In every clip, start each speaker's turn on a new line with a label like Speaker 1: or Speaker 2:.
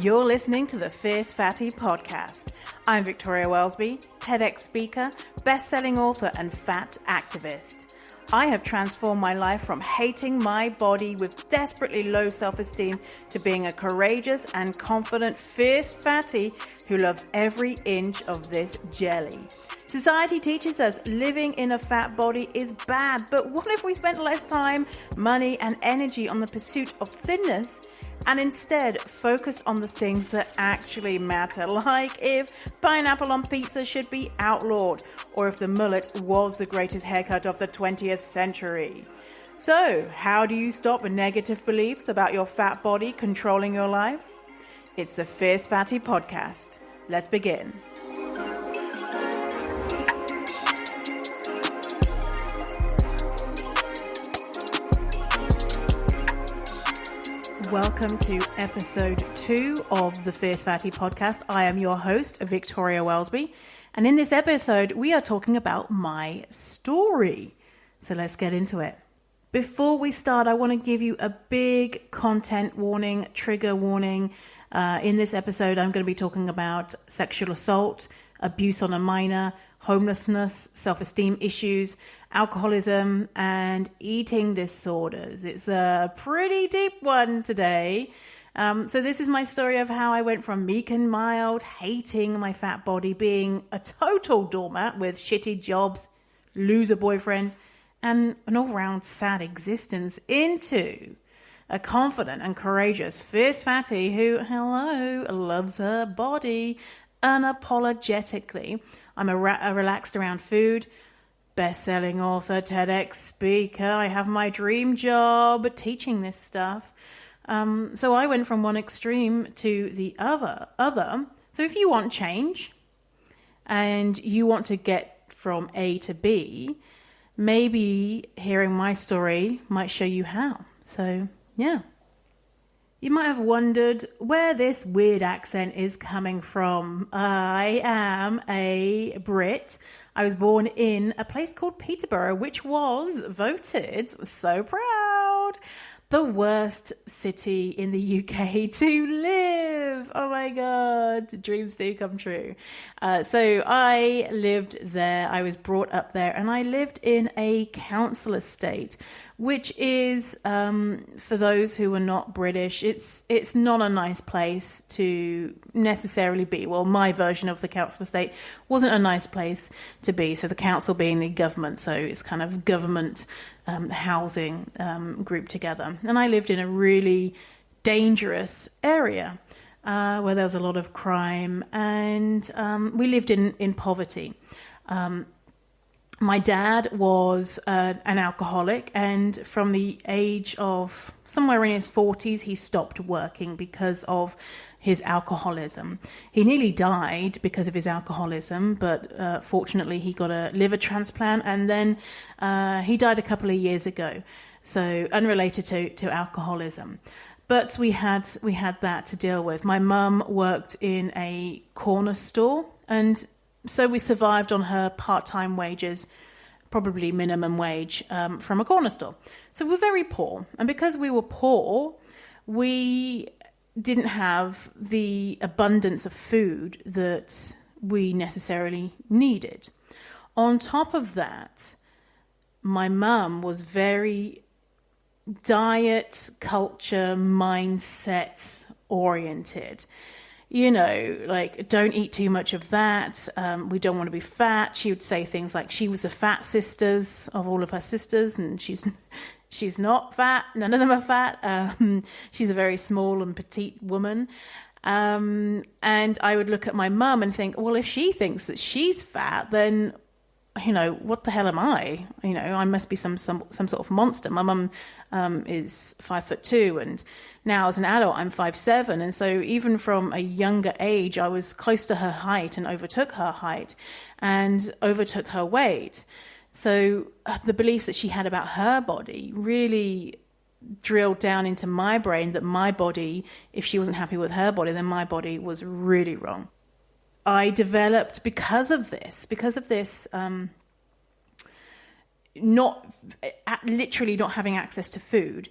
Speaker 1: You're listening to the Fierce Fatty Podcast. I'm Victoria Welsby, TEDx speaker, best-selling author, and fat activist. I have transformed my life from hating my body with desperately low self-esteem to being a courageous and confident fierce fatty who loves every inch of this jelly. Society teaches us living in a fat body is bad, but what if we spent less time, money, and energy on the pursuit of thinness and instead focused on the things that actually matter, like if pineapple on pizza should be outlawed, or if the mullet was the greatest haircut of the 20th century. So, how do you stop negative beliefs about your fat body controlling your life? It's the Fierce Fatty Podcast. Let's begin. Welcome to episode 2 of the Fierce Fatty Podcast. I am your host, Victoria Welsby, and in this episode, we are talking about my story. So let's get into it. Before we start, I want to give you a big content warning, trigger warning. In this episode, I'm going to be talking about sexual assault, abuse on a minor, homelessness, self-esteem issues, alcoholism, and eating disorders. It's a pretty deep one today. So this is my story of how I went from meek and mild, hating my fat body, being a total doormat with shitty jobs, loser boyfriends, and an all-round sad existence, into a confident and courageous fierce fatty who, loves her body unapologetically. I'm a relaxed around food, best-selling author, TEDx speaker. I have my dream job teaching this stuff. So I went from one extreme to the other. So if you want change and you want to get from A to B, maybe hearing my story might show you how. So, yeah. You might have wondered where this weird accent is coming from. I am a Brit. I was born in a place called Peterborough, which was voted, so proud, the worst city in the UK to live. Oh my God, dreams do come true. So I lived there. I was brought up there, and I lived in a council estate, which is, for those who are not British, it's not a nice place to necessarily be. Well, my version of the council estate wasn't a nice place to be. So the council being the government, so it's kind of government housing grouped together. And I lived in a really dangerous area where there was a lot of crime, and we lived in poverty. My dad was an alcoholic, and from the age of somewhere in his 40s, he stopped working because of his alcoholism. He nearly died because of his alcoholism, but fortunately he got a liver transplant, and then he died a couple of years ago, so unrelated to alcoholism. But we had that to deal with. My mum worked in a corner store, and so we survived on her part-time wages, probably minimum wage, from a corner store. So we're very poor. And because we were poor, we didn't have the abundance of food that we necessarily needed. On top of that, my mum was very diet, culture, mindset oriented. You know, like, don't eat too much of that. We don't want to be fat. She would say things like she was the fat sisters of all of her sisters, and she's not fat. None of them are fat. She's a very small and petite woman. And I would look at my mum and think, well, if she thinks that she's fat, then, what the hell am I? I must be some sort of monster. My mum is 5'2", and now as an adult I'm 5'7", and so even from a younger age I was close to her height and overtook her height and overtook her weight. So the beliefs that she had about her body really drilled down into my brain that my body, if she wasn't happy with her body, then my body was really wrong. I developed because of this, literally not having access to food,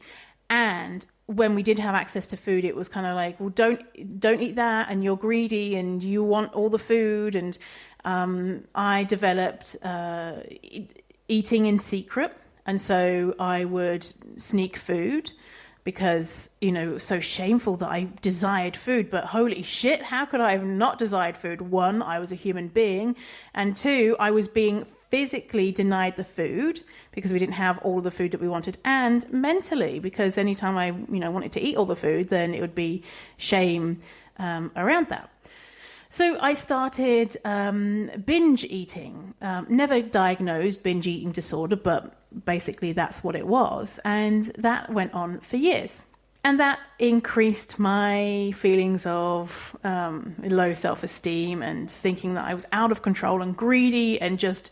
Speaker 1: and when we did have access to food, it was kind of like, well, don't eat that, and you're greedy and you want all the food. And I developed eating in secret. And so I would sneak food because, it was so shameful that I desired food. But holy shit, how could I have not desired food? One, I was a human being. And two, I was being physically denied the food because we didn't have all of the food that we wanted, and mentally because anytime I wanted to eat all the food, then it would be shame around that. So I started binge eating, never diagnosed binge eating disorder, but basically that's what it was. And that went on for years. And that increased my feelings of low self-esteem and thinking that I was out of control and greedy and just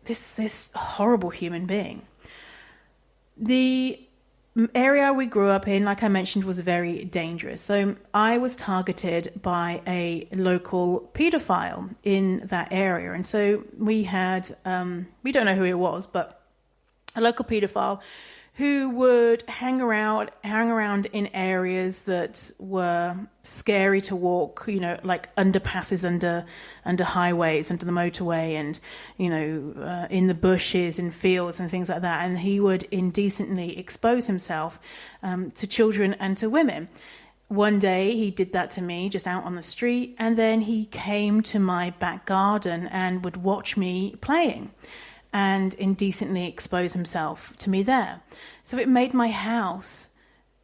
Speaker 1: this horrible human being. The area we grew up in, like I mentioned, was very dangerous. So I was targeted by a local pedophile in that area. And so we had, we don't know who it was, but a local pedophile who would hang around in areas that were scary to walk, like underpasses under highways, under the motorway, and, in the bushes, in fields and things like that. And he would indecently expose himself to children and to women. One day he did that to me just out on the street, and then he came to my back garden and would watch me playing and indecently expose himself to me there. So it made my house,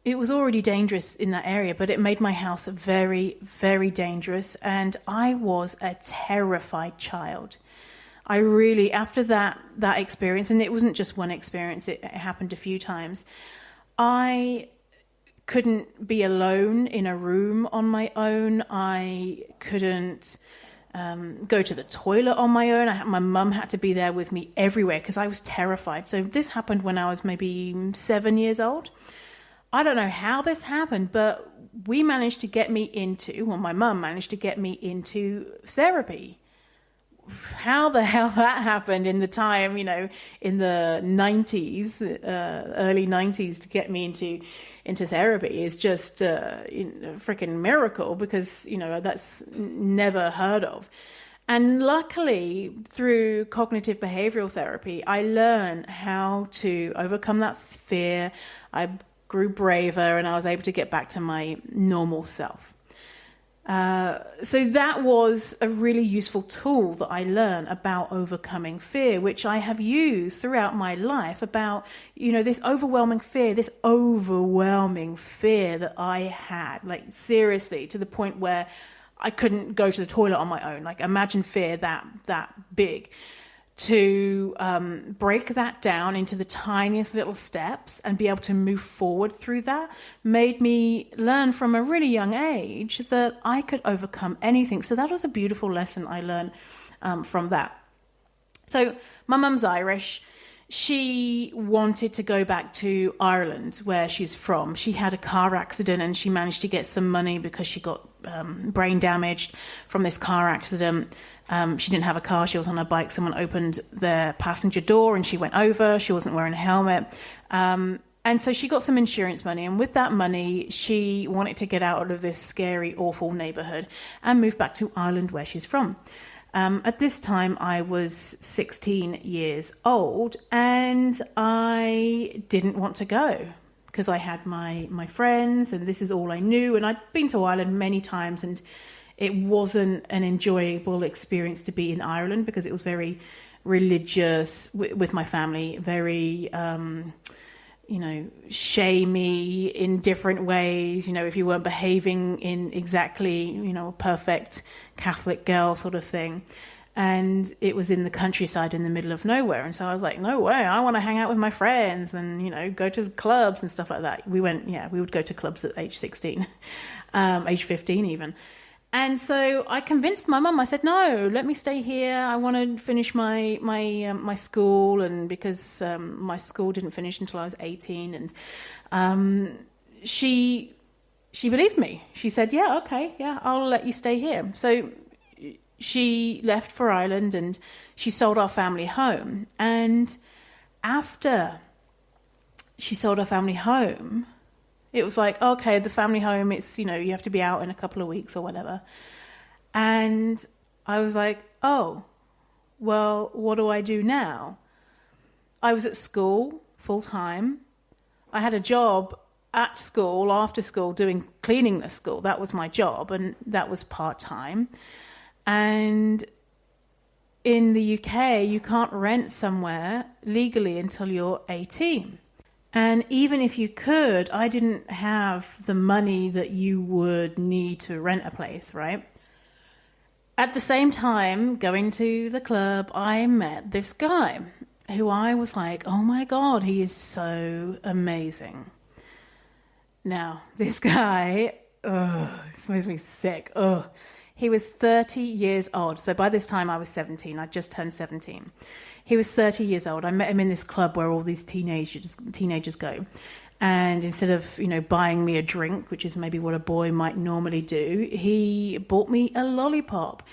Speaker 1: it was already dangerous in that area, but it made my house very, very dangerous. And I was a terrified child. I really, after that experience, and it wasn't just one experience, it happened a few times, I couldn't be alone in a room on my own. I couldn't go to the toilet on my own. My mum had to be there with me everywhere because I was terrified. So this happened when I was maybe 7 years old. I don't know how this happened, but my mum managed to get me into therapy. How the hell that happened in the time, in the 90s, early 90s, to get me into therapy is just a freaking miracle, because, that's never heard of. And luckily, through cognitive behavioral therapy, I learned how to overcome that fear. I grew braver and I was able to get back to my normal self. So that was a really useful tool that I learned about overcoming fear, which I have used throughout my life about, this overwhelming fear that I had, like seriously, to the point where I couldn't go to the toilet on my own. Like imagine fear that big. To break that down into the tiniest little steps and be able to move forward through that made me learn from a really young age that I could overcome anything. So that was a beautiful lesson I learned from that. So my mum's Irish. She wanted to go back to Ireland, where she's from. She had a car accident and she managed to get some money because she got brain damaged from this car accident. She didn't have a car. She was on a bike. Someone opened their passenger door and she went over. She wasn't wearing a helmet. And so she got some insurance money. And with that money, she wanted to get out of this scary, awful neighborhood and move back to Ireland, where she's from. At this time, I was 16 years old and I didn't want to go because I had my friends and this is all I knew. And I'd been to Ireland many times, and it wasn't an enjoyable experience to be in Ireland because it was very religious with my family, very, shamey in different ways. If you weren't behaving in exactly, a perfect Catholic girl sort of thing. And it was in the countryside in the middle of nowhere. And so I was like, no way, I want to hang out with my friends and, go to clubs and stuff like that. We would go to clubs at age 16, age 15 even. And so I convinced my mum. I said, no, let me stay here. I want to finish my school. And because my school didn't finish until I was 18. And she believed me. She said, yeah, okay, yeah, I'll let you stay here. So she left for Ireland and she sold our family home. And after she sold our family home, It was like, okay, the family home, it's, you have to be out in a couple of weeks or whatever. And I was like, oh, well, what do I do now? I was at school full time. I had a job at school, after school, cleaning the school. That was my job, and that was part-time. And in the UK, you can't rent somewhere legally until you're 18. And even if you could, I didn't have the money that you would need to rent a place, right? At the same time, going to the club, I met this guy who I was like, oh my God, he is so amazing. Now, this guy, this makes me sick. He was 30 years old. So by this time I was 17. I just turned 17. He was 30 years old. I met him in this club where all these teenagers go. And instead of, buying me a drink, which is maybe what a boy might normally do, he bought me a lollipop.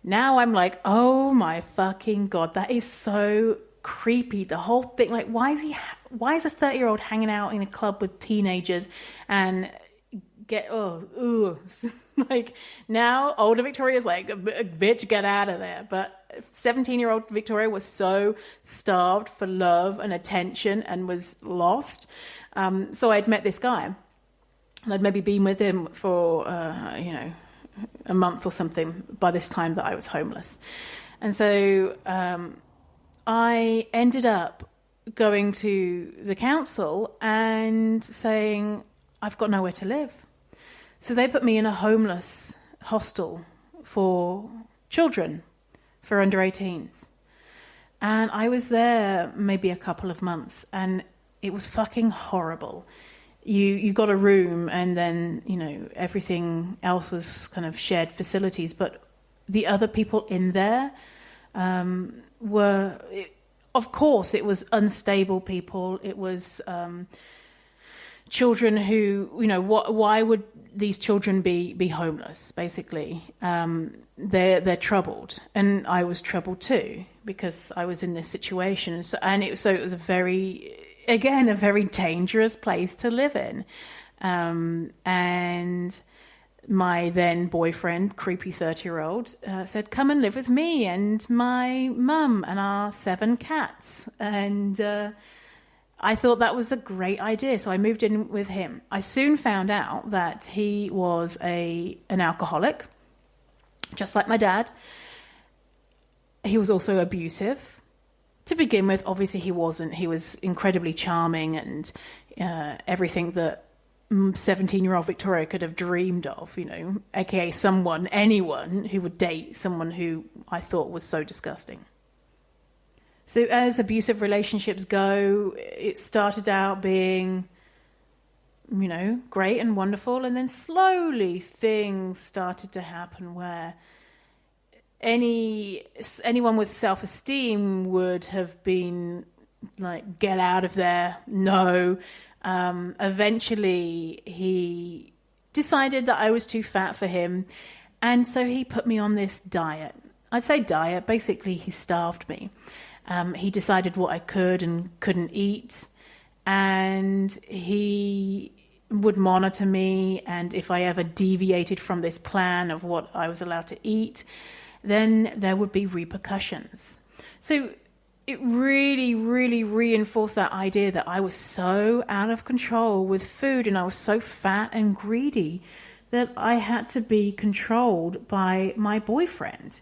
Speaker 1: Now I'm like, oh my fucking God, that is so creepy. The whole thing, like, why is a 30-year-old hanging out in a club with teenagers and like, now older Victoria's like, bitch, get out of there. But 17-year-old Victoria was so starved for love and attention and was lost. So I'd met this guy, and I'd maybe been with him for a month or something by this time that I was homeless. And so I ended up going to the council and saying, I've got nowhere to live. So they put me in a homeless hostel for children, for under 18s. And I was there maybe a couple of months, and it was fucking horrible. You got a room, and then, everything else was kind of shared facilities. But the other people in there of course, it was unstable people. It was children who, why would these children be homeless, basically? They're troubled. And I was troubled too, because I was in this situation. And it was a very dangerous place to live in. And my then boyfriend, creepy 30-year-old, said, come and live with me and my mum and our 7 cats. And I thought that was a great idea. So I moved in with him. I soon found out that he was an alcoholic, just like my dad. He was also abusive. To begin with, obviously he wasn't. He was incredibly charming and everything that 17-year-old Victoria could have dreamed of, aka anyone who would date someone who I thought was so disgusting. So as abusive relationships go, it started out being, great and wonderful. And then slowly things started to happen where anyone with self-esteem would have been like, get out of there. No. Eventually he decided that I was too fat for him. And so he put me on this diet. I'd say diet, basically he starved me. He decided what I could and couldn't eat. And he would monitor me. And if I ever deviated from this plan of what I was allowed to eat, then there would be repercussions. So it really, really reinforced that idea that I was so out of control with food and I was so fat and greedy that I had to be controlled by my boyfriend.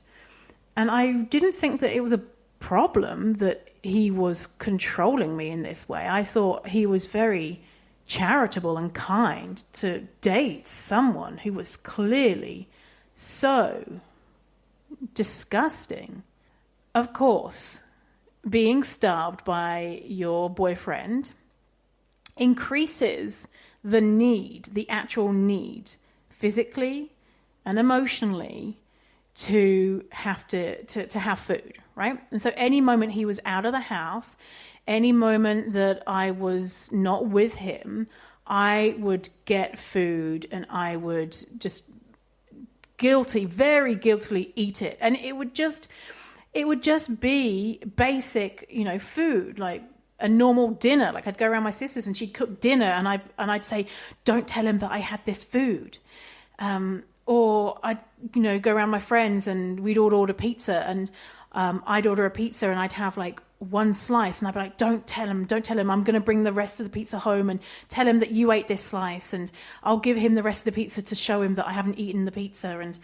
Speaker 1: And I didn't think that it was a problem that he was controlling me in this way. I thought he was very charitable and kind to date someone who was clearly so disgusting. Of course, being starved by your boyfriend increases the actual need, physically and emotionally, to have food, right? And so any moment he was out of the house, any moment that I was not with him, I would get food and I would just very guiltily eat it. And it would just be basic, food, like a normal dinner. Like I'd go around my sister's and she'd cook dinner and I'd say, don't tell him that I had this food. Or I'd, go around my friends and we'd all order pizza and I'd order a pizza and I'd have like one slice and I'd be like, don't tell him. I'm going to bring the rest of the pizza home and tell him that you ate this slice, and I'll give him the rest of the pizza to show him that I haven't eaten the pizza. And,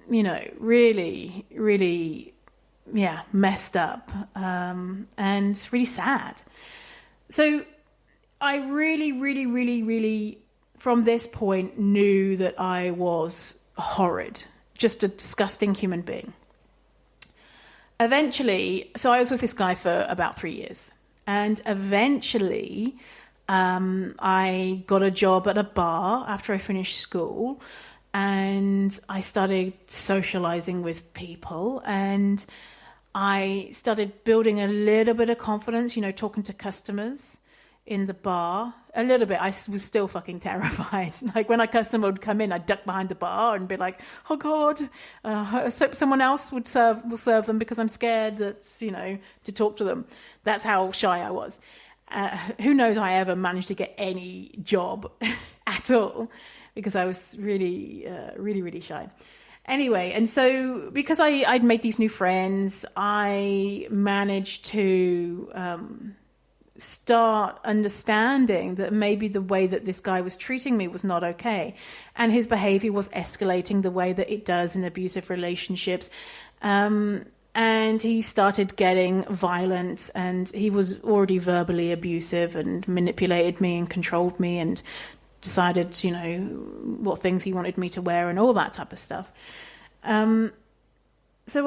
Speaker 1: really, really, messed up and really sad. So I really, really, really, really, from this point, knew that I was horrid, just a disgusting human being. Eventually, so I was with this guy for about 3 years. And eventually, I got a job at a bar after I finished school. And I started socializing with people. And I started building a little bit of confidence, talking to customers in the bar. A little bit. I was still fucking terrified. Like when a customer would come in, I'd duck behind the bar and be like, oh God, so someone else will serve them because I'm scared to talk to them. That's how shy I was. Who knows I ever managed to get any job at all, because I was really, really, really shy. Anyway, and so because I'd made these new friends, I managed to start understanding that maybe the way that this guy was treating me was not okay. And his behavior was escalating the way that it does in abusive relationships. And he started getting violent, and he was already verbally abusive and manipulated me and controlled me and decided, what things he wanted me to wear and all that type of stuff. So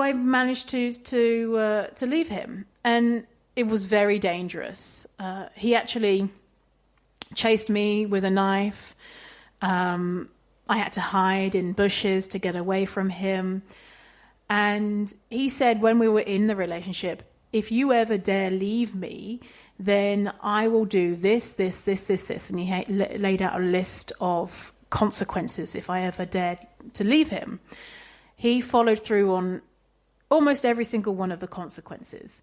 Speaker 1: I managed to leave him, and it was very dangerous. He actually chased me with a knife. I had to hide in bushes to get away from him. And he said when we were in the relationship, if you ever dare leave me, then I will do this, this, this, this, this. And he laid out a list of consequences if I ever dared to leave him. He followed through on almost every single one of the consequences.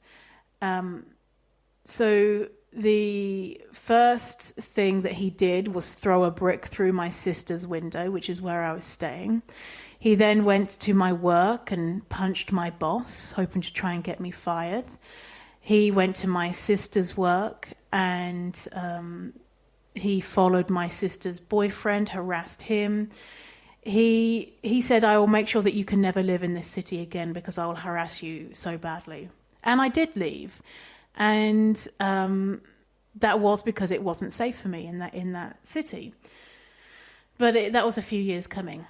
Speaker 1: So the first thing that he did was throw a brick through my sister's window, which is where I was staying. He then went to my work and punched my boss, hoping to try and get me fired. He went to my sister's work and he followed my sister's boyfriend, harassed him. He said, I will make sure that you can never live in this city again because I will harass you so badly. And I did leave. And that was because it wasn't safe for me in that city. But that was a few years coming.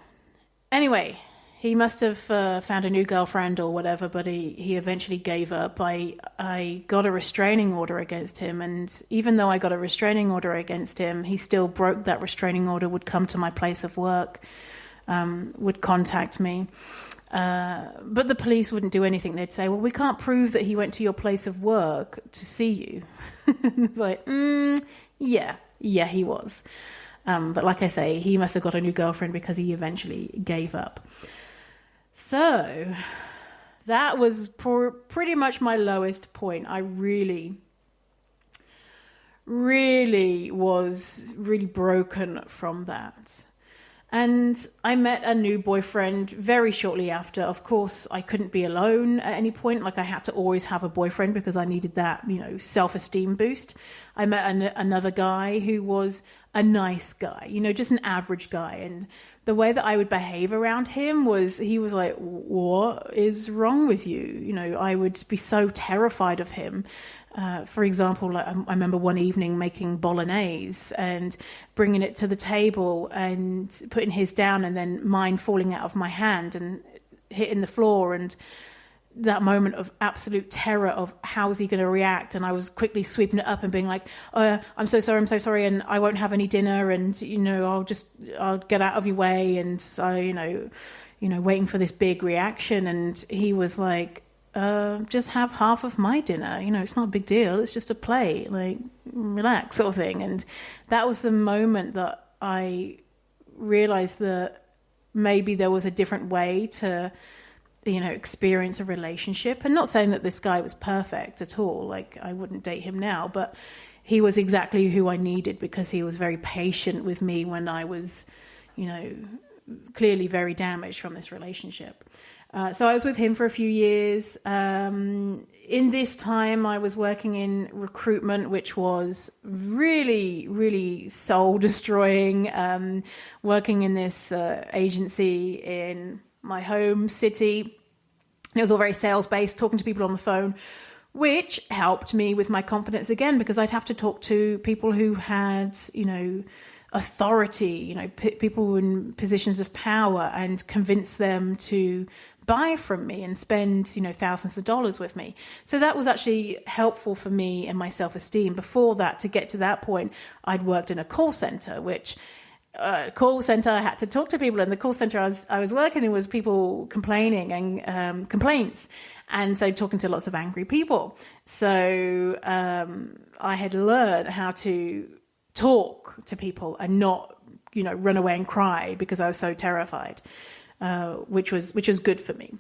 Speaker 1: Anyway, he must have found a new girlfriend or whatever, but he eventually gave up. I got a restraining order against him, and even though I got a restraining order against him, he still broke that restraining order, would come to my place of work, would contact me. But the police wouldn't do anything. They'd say, well, we can't prove that he went to your place of work to see you. It's like, yeah, he was. But like I say, he must have got a new girlfriend because he eventually gave up. So that was pretty much my lowest point. I really, really was really broken from that. And I met a new boyfriend very shortly after. Of course, I couldn't be alone at any point. Like I had to always have a boyfriend because I needed that, self-esteem boost. I met another guy who was a nice guy, just an average guy. And the way that I would behave around him was, he was like, what is wrong with you? I would be so terrified of him. For example, I remember one evening making bolognese and bringing it to the table and putting his down and then mine falling out of my hand and hitting the floor, and that moment of absolute terror of how is he going to react. And I was quickly sweeping it up and being like, I'm so sorry, and I won't have any dinner, and I'll get out of your way. And so waiting for this big reaction. And he was like, just have half of my dinner. It's not a big deal. It's just a plate, like relax sort of thing. And that was the moment that I realized that maybe there was a different way to experience a relationship. And not saying that this guy was perfect at all. Like, I wouldn't date him now, but he was exactly who I needed, because he was very patient with me when I was, clearly very damaged from this relationship. So I was with him for a few years. In this time, I was working in recruitment, which was really, really soul destroying. Working in this agency in my home city. It was all very sales based, talking to people on the phone, which helped me with my confidence again, because I'd have to talk to people who had, authority, people in positions of power, and convince them to buy from me and spend, thousands of dollars with me. So that was actually helpful for me and my self-esteem. Before that, to get to that point, I'd worked in a call center, which I had to talk to people. And the call center I was working in was people complaining and complaints. And so talking to lots of angry people. So I had learned how to talk to people and not, run away and cry because I was so terrified, which was good for me.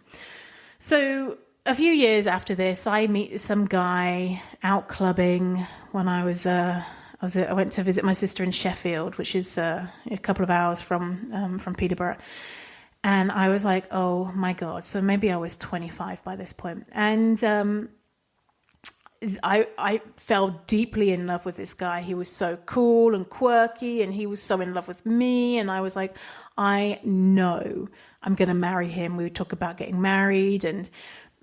Speaker 1: So a few years after this, I meet some guy out clubbing when I went to visit my sister in Sheffield, which is a couple of hours from Peterborough. And I was like, oh my God. So maybe I was 25 by this point. And I fell deeply in love with this guy. He was so cool and quirky, and he was so in love with me. And I was like, I know I'm going to marry him. We would talk about getting married. And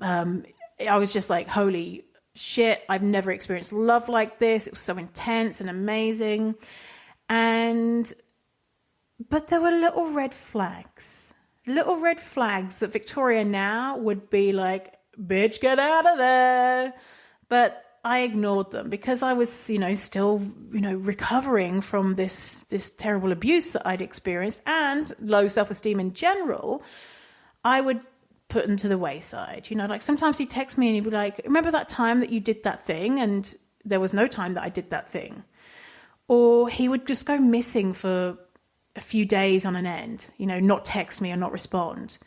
Speaker 1: I was just like, holy shit, I've never experienced love like this. It was so intense and amazing. But there were little red flags that Victoria now would be like, bitch, get out of there. But I ignored them because I was, still, recovering from this terrible abuse that I'd experienced, and low self-esteem in general. I would put them to the wayside. Like sometimes he'd text me and he'd be like, remember that time that you did that thing? And there was no time that I did that thing. Or he would just go missing for a few days on an end, not text me or not respond.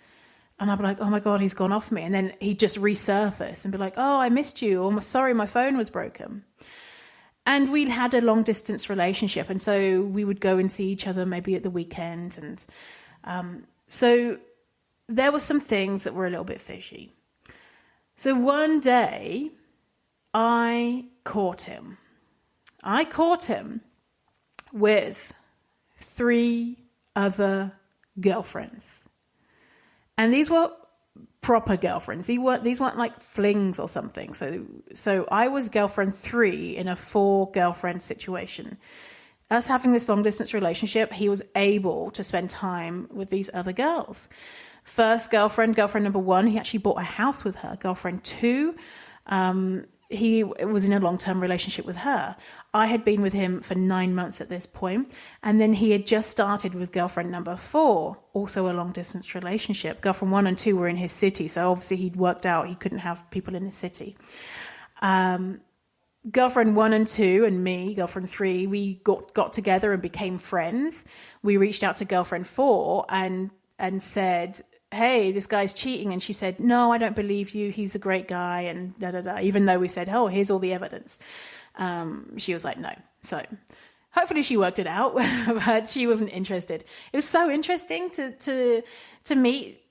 Speaker 1: And I'd be like, oh my God, he's gone off me. And then he'd just resurface and be like, oh, I missed you. Or sorry, my phone was broken. And we'd had a long distance relationship. And so we would go and see each other maybe at the weekend. And so there were some things that were a little bit fishy. So one day I caught him. With 3 other girlfriends. And these were proper girlfriends. These weren't like flings or something. So I was girlfriend 3 in a 4 girlfriend situation. Us having this long distance relationship, he was able to spend time with these other girls. First girlfriend number 1, he actually bought a house with her. Girlfriend 2, he was in a long-term relationship with her. I had been with him for 9 months at this point, and then he had just started with girlfriend number 4, also a long-distance relationship. Girlfriend 1 and 2 were in his city, so obviously he'd worked out he couldn't have people in his city. Girlfriend 1 and 2 and me, girlfriend 3, we got together and became friends. We reached out to girlfriend 4 and said, hey, this guy's cheating. And she said, no, I don't believe you. He's a great guy. And da, da, da. Even though we said, oh, here's all the evidence. She was like, no. So hopefully she worked it out, but she wasn't interested. It was so interesting to meet,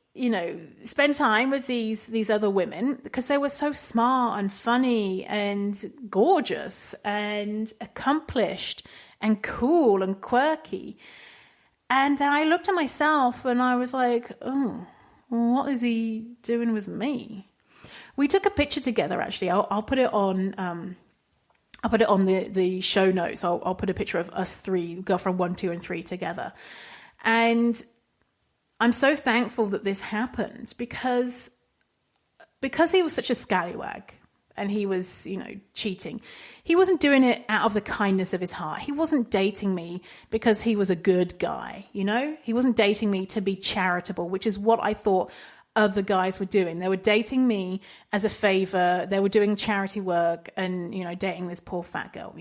Speaker 1: spend time with these other women, because they were so smart and funny and gorgeous and accomplished and cool and quirky. And then I looked at myself and I was like, oh, what is he doing with me? We took a picture together, actually. I'll put it on, the show notes. I'll put a picture of us 3, girlfriend 1, 2, and 3 together. And I'm so thankful that this happened because he was such a scallywag. And he was, cheating. He wasn't doing it out of the kindness of his heart. He wasn't dating me because he was a good guy, He wasn't dating me to be charitable, which is what I thought other guys were doing. They were dating me as a favor. They were doing charity work and, dating this poor fat girl,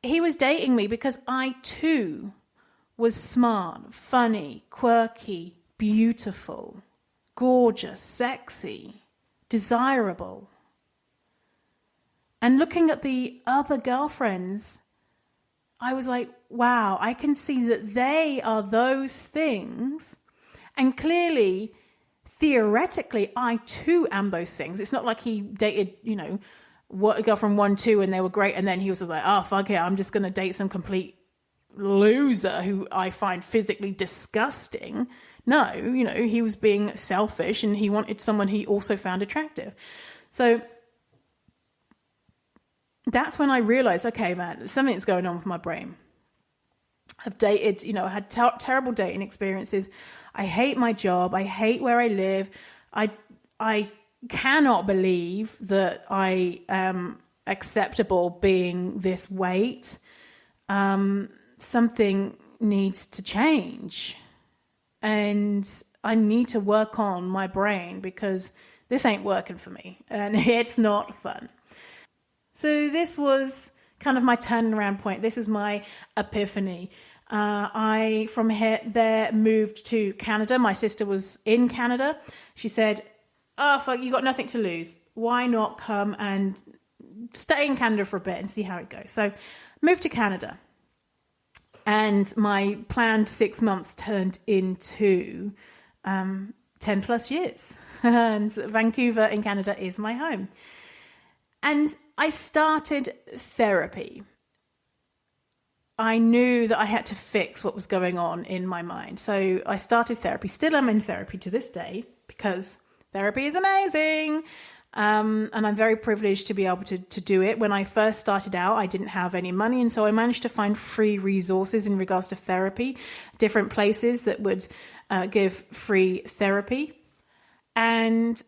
Speaker 1: He was dating me because I too was smart, funny, quirky, beautiful, gorgeous, sexy, desirable. And looking at the other girlfriends, I was like, wow, I can see that they are those things. And clearly, theoretically, I too am those things. It's not like he dated, a girlfriend 1, 2, and they were great. And then he was like, oh, fuck it, I'm just going to date some complete loser who I find physically disgusting. No, he was being selfish and he wanted someone he also found attractive. So that's when I realized, okay, man, something's going on with my brain. I've dated, I had terrible dating experiences. I hate my job. I hate where I live. I cannot believe that I am acceptable being this weight. Something needs to change. And I need to work on my brain because this ain't working for me. And it's not fun. So this was kind of my turnaround point. This is my epiphany. I, from there, moved to Canada. My sister was in Canada. She said, oh, fuck, you got nothing to lose. Why not come and stay in Canada for a bit and see how it goes? So moved to Canada. And my planned 6 months turned into 10 plus years. And Vancouver in Canada is my home. And I started therapy. I knew that I had to fix what was going on in my mind. So I started therapy. Still am in therapy to this day because therapy is amazing. And I'm very privileged to be able to do it. When I first started out, I didn't have any money. And so I managed to find free resources in regards to therapy, different places that would give free therapy. And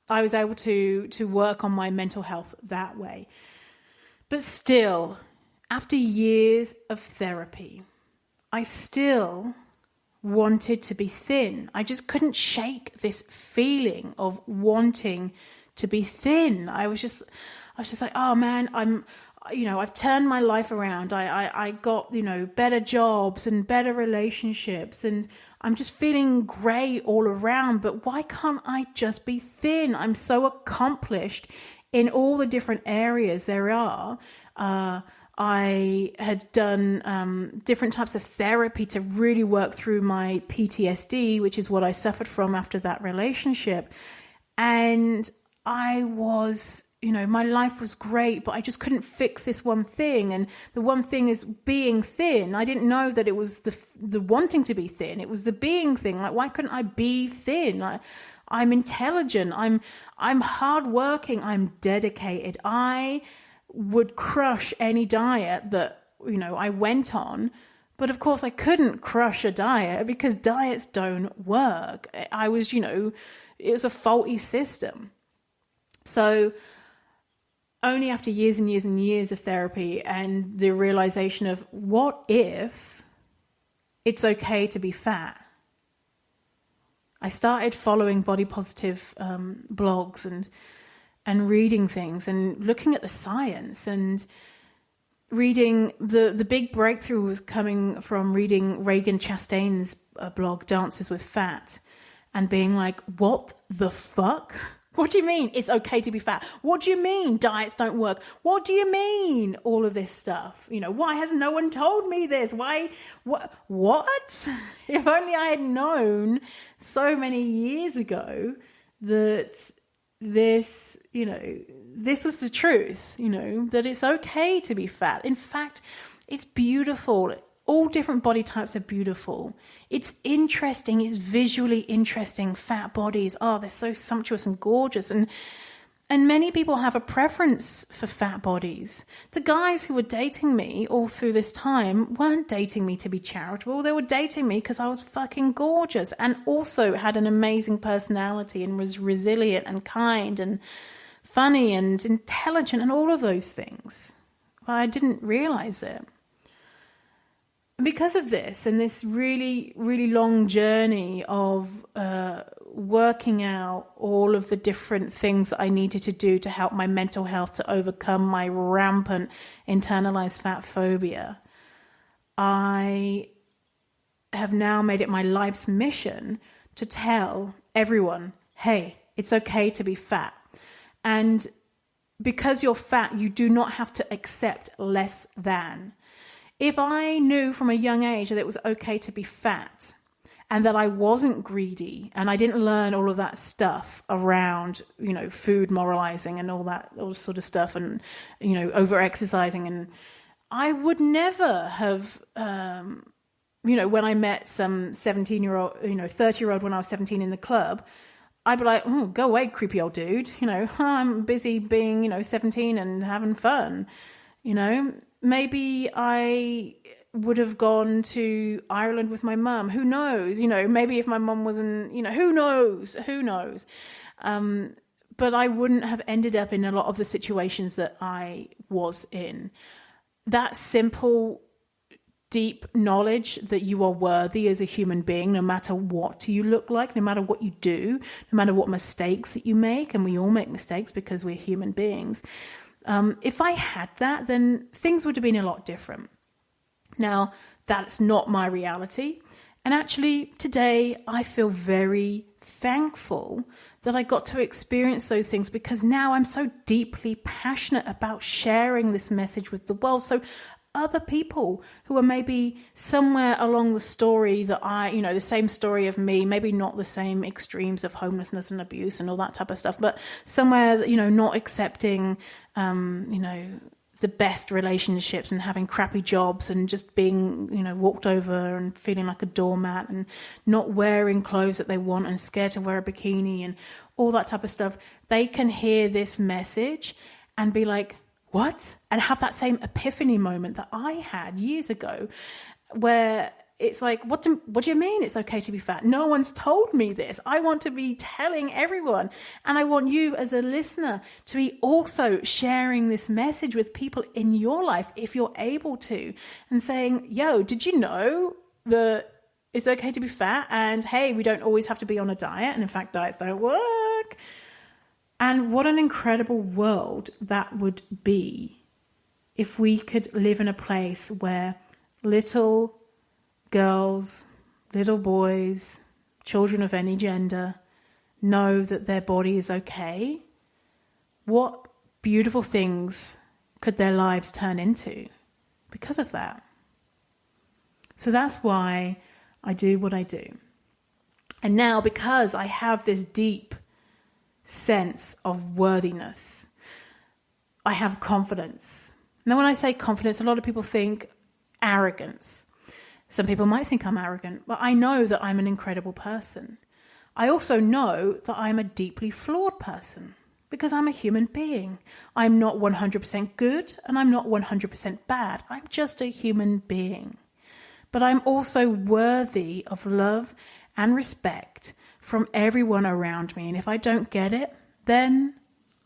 Speaker 1: I was able to work on my mental health that way. But still, after years of therapy, I still wanted to be thin. I just couldn't shake this feeling of wanting to be thin. I was just like, oh man, I've turned my life around. I got, better jobs and better relationships, and I'm just feeling great all around, but why can't I just be thin? I'm so accomplished in all the different areas there are. I had done different types of therapy to really work through my PTSD, which is what I suffered from after that relationship. And I was, my life was great, but I just couldn't fix this one thing. And the one thing is being thin. I didn't know that it was the wanting to be thin. It was the being thing. Like, why couldn't I be thin? I'm intelligent. I'm hardworking. I'm dedicated. I would crush any diet that, I went on. But of course I couldn't crush a diet because diets don't work. I was, it was a faulty system. So only after years and years and years of therapy and the realization of what if it's okay to be fat? I started following body positive blogs and reading things and looking at the science and reading the big breakthrough was coming from reading Reagan Chastain's blog, Dances with Fat, and being like, what the fuck? What do you mean it's okay to be fat? What do you mean diets don't work? What do you mean all of this stuff? Why has no one told me this? Why? What? If only I had known so many years ago that this was the truth, that it's okay to be fat. In fact, it's beautiful. All different body types are beautiful. It's interesting. It's visually interesting. Fat bodies. Oh, they're so sumptuous and gorgeous. And many people have a preference for fat bodies. The guys who were dating me all through this time weren't dating me to be charitable. They were dating me because I was fucking gorgeous and also had an amazing personality and was resilient and kind and funny and intelligent and all of those things. But I didn't realize it. Because of this and this really, really long journey of working out all of the different things that I needed to do to help my mental health to overcome my rampant internalized fat phobia, I have now made it my life's mission to tell everyone, hey, it's okay to be fat. And because you're fat, you do not have to accept less than. If I knew from a young age that it was okay to be fat and that I wasn't greedy and I didn't learn all of that stuff around, food moralizing and all that sort of stuff and, over exercising, and I would never have, when I met some 17-year-old, 30-year-old when I was 17 in the club, I'd be like, oh, go away, creepy old dude. I'm busy being, 17 and having fun. Maybe I would have gone to Ireland with my mum. Who knows? Maybe if my mum wasn't, who knows? But I wouldn't have ended up in a lot of the situations that I was in. That simple, deep knowledge that you are worthy as a human being, no matter what you look like, no matter what you do, no matter what mistakes that you make, and we all make mistakes because we're human beings. If I had that, then things would have been a lot different. Now, that's not my reality. And actually, today, I feel very thankful that I got to experience those things, because now I'm so deeply passionate about sharing this message with the world. So other people who are maybe somewhere along the story that the same story of me, maybe not the same extremes of homelessness and abuse and all that type of stuff, but somewhere, not accepting, the best relationships and having crappy jobs and just being, walked over and feeling like a doormat and not wearing clothes that they want and scared to wear a bikini and all that type of stuff. They can hear this message and be like, what? And have that same epiphany moment that I had years ago, where it's like, what do you mean it's okay to be fat? No one's told me this. I want to be telling everyone. And I want you as a listener to be also sharing this message with people in your life, if you're able to, and saying, yo, did you know that it's okay to be fat? And hey, we don't always have to be on a diet. And in fact, diets don't work. And what an incredible world that would be if we could live in a place where little girls, little boys, children of any gender know that their body is okay. What beautiful things could their lives turn into because of that? So that's why I do what I do. And now, because I have this deep sense of worthiness, I have confidence. Now, when I say confidence, a lot of people think arrogance. Some people might think I'm arrogant, but I know that I'm an incredible person. I also know that I'm a deeply flawed person, because I'm a human being. I'm not 100% good and I'm not 100% bad. I'm just a human being. But I'm also worthy of love and respect from everyone around me. And if I don't get it, then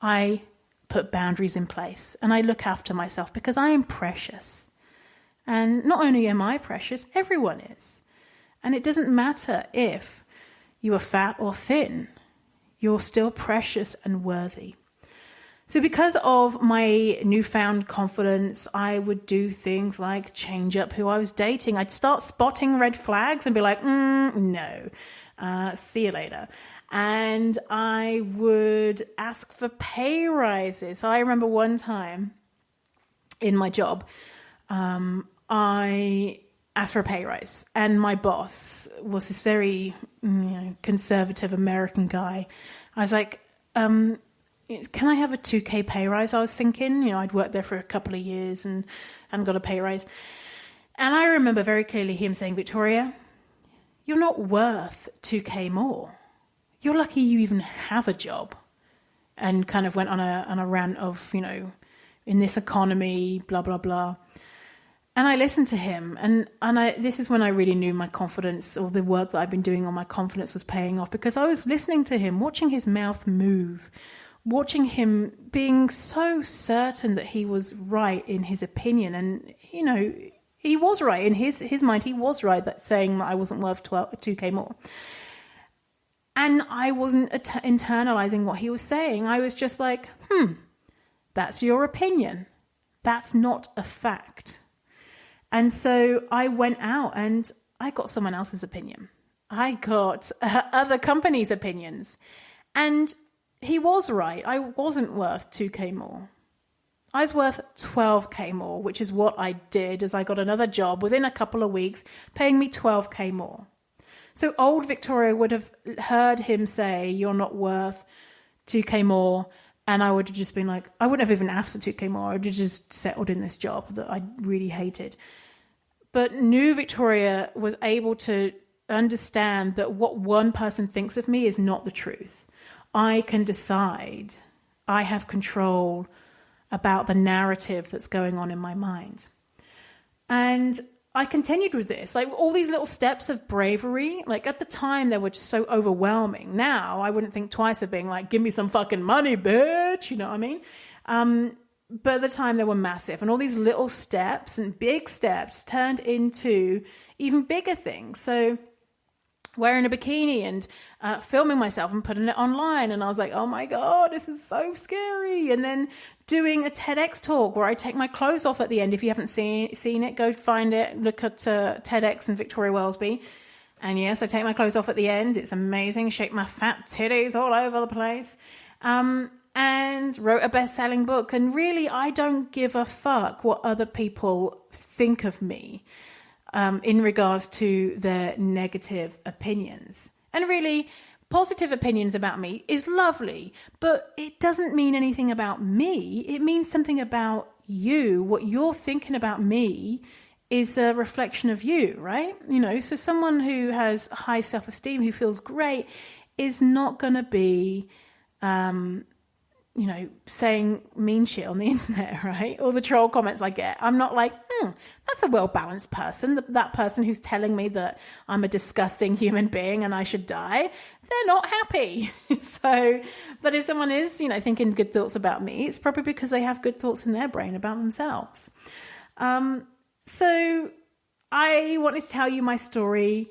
Speaker 1: I put boundaries in place and I look after myself, because I am precious. And not only am I precious, everyone is. And it doesn't matter if you are fat or thin, you're still precious and worthy. So because of my newfound confidence, I would do things like change up who I was dating. I'd start spotting red flags and be like, no, see you later. And I would ask for pay rises. So I remember one time in my job, I asked for a pay rise, and my boss was this very conservative American guy. I was like, can I have a 2K pay rise? I was thinking, I'd worked there for a couple of years and got a pay rise. And I remember very clearly him saying, Victoria, you're not worth 2K more. You're lucky you even have a job. And kind of went on a rant of, in this economy, blah, blah, blah. And I listened to him, and this is when I really knew my confidence, or the work that I've been doing on my confidence, was paying off, because I was listening to him, watching his mouth move, watching him being so certain that he was right in his opinion. And, he was right in his mind. He was right that saying that I wasn't worth 2K more. And I wasn't internalizing what he was saying. I was just like, that's your opinion. That's not a fact. And so I went out and I got someone else's opinion. I got other companies' opinions. And he was right. I wasn't worth 2K more. I was worth 12K more, which is what I did as I got another job within a couple of weeks, paying me 12K more. So old Victoria would have heard him say, you're not worth 2K more. And I would have just been like, I wouldn't have even asked for 2K more. I would have just settled in this job that I really hated. But new Victoria was able to understand that what one person thinks of me is not the truth. I can decide. I have control about the narrative that's going on in my mind. And I continued with this, like all these little steps of bravery. Like at the time, they were just so overwhelming. Now I wouldn't think twice of being like, give me some fucking money, bitch. You know what I mean? But at the time they were massive, and all these little steps and big steps turned into even bigger things. So wearing a bikini and filming myself and putting it online. And I was like, oh my God, this is so scary. And then doing a TEDx talk where I take my clothes off at the end. If you haven't seen it, go find it. Look at TEDx and Victoria Wellesby. And yes, I take my clothes off at the end. It's amazing. Shake my fat titties all over the place. And wrote a best-selling book. And really, I don't give a fuck what other people think of me in regards to their negative opinions. And really, positive opinions about me is lovely, but it doesn't mean anything about me. It means something about you. What you're thinking about me is a reflection of you, right? You know, so someone who has high self-esteem, who feels great, is not going to be saying mean shit on the internet, right? All the troll comments I get. I'm not like, that's a well-balanced person. That person who's telling me that I'm a disgusting human being and I should die, they're not happy. So, but if someone is, thinking good thoughts about me, it's probably because they have good thoughts in their brain about themselves. So I wanted to tell you my story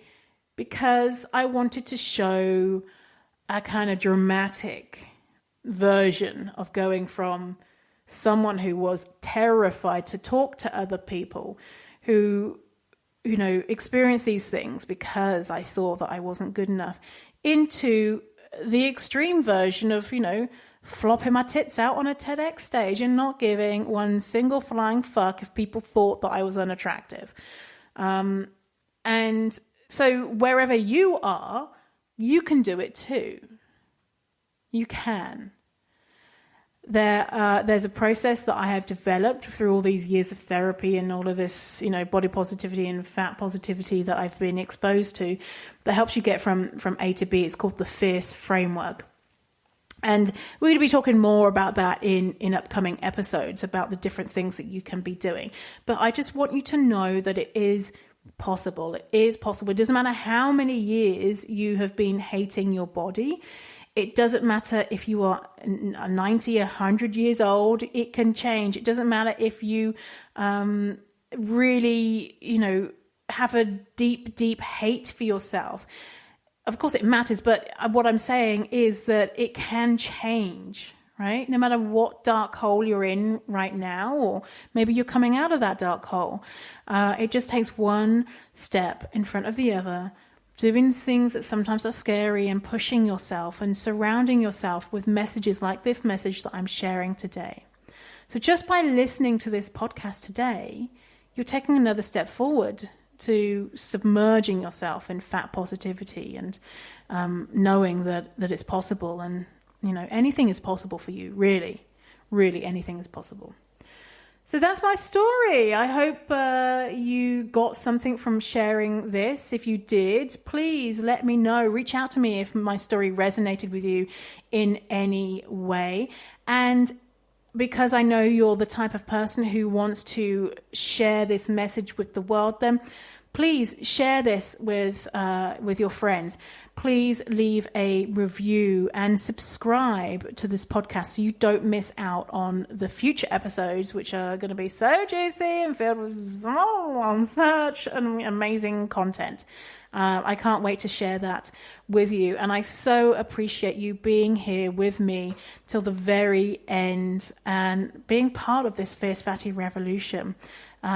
Speaker 1: because I wanted to show a kind of dramatic version of going from someone who was terrified to talk to other people who, experienced these things because I thought that I wasn't good enough, into the extreme version of, flopping my tits out on a TEDx stage and not giving one single flying fuck if people thought that I was unattractive. And so wherever you are, you can do it too. You can. There's a process that I have developed through all these years of therapy and all of this, body positivity and fat positivity that I've been exposed to, that helps you get from A to B. It's called the FIRST framework. And we're going to be talking more about that in upcoming episodes, about the different things that you can be doing. But I just want you to know that it is possible. It is possible. It doesn't matter how many years you have been hating your body. It doesn't matter if you are 90, 100 years old. It can change. It doesn't matter if you really, have a deep, deep hate for yourself. Of course it matters, but what I'm saying is that it can change, right? No matter what dark hole you're in right now, or maybe you're coming out of that dark hole. It just takes one step in front of the other, doing things that sometimes are scary and pushing yourself and surrounding yourself with messages like this message that I'm sharing today. So just by listening to this podcast today, you're taking another step forward to submerging yourself in fat positivity and knowing that it's possible. And, anything is possible for you. Really, really anything is possible. So that's my story. I hope you got something from sharing this. If you did, please let me know. Reach out to me if my story resonated with you in any way. And because I know you're the type of person who wants to share this message with the world, then please share this with your friends. Please leave a review and subscribe to this podcast so you don't miss out on the future episodes, which are going to be so juicy and filled with such amazing content. I can't wait to share that with you. And I so appreciate you being here with me till the very end and being part of this Fierce Fatty revolution.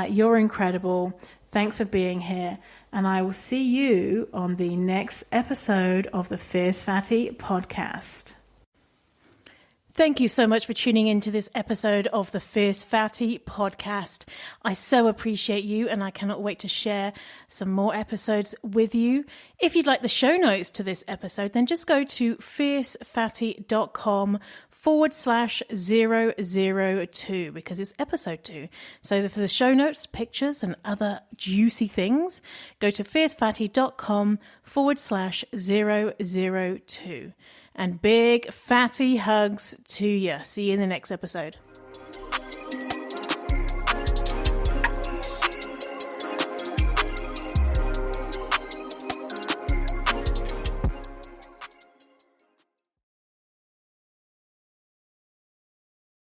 Speaker 1: You're incredible. Thanks for being here, and I will see you on the next episode of the Fierce Fatty podcast. Thank you so much for tuning into this episode of the Fierce Fatty podcast. I so appreciate you, and I cannot wait to share some more episodes with you. If you'd like the show notes to this episode, then just go to fiercefatty.com/002 because it's episode 2. So for the show notes, pictures, and other juicy things, go to fiercefatty.com/002. And big fatty hugs to you. See you in the next episode.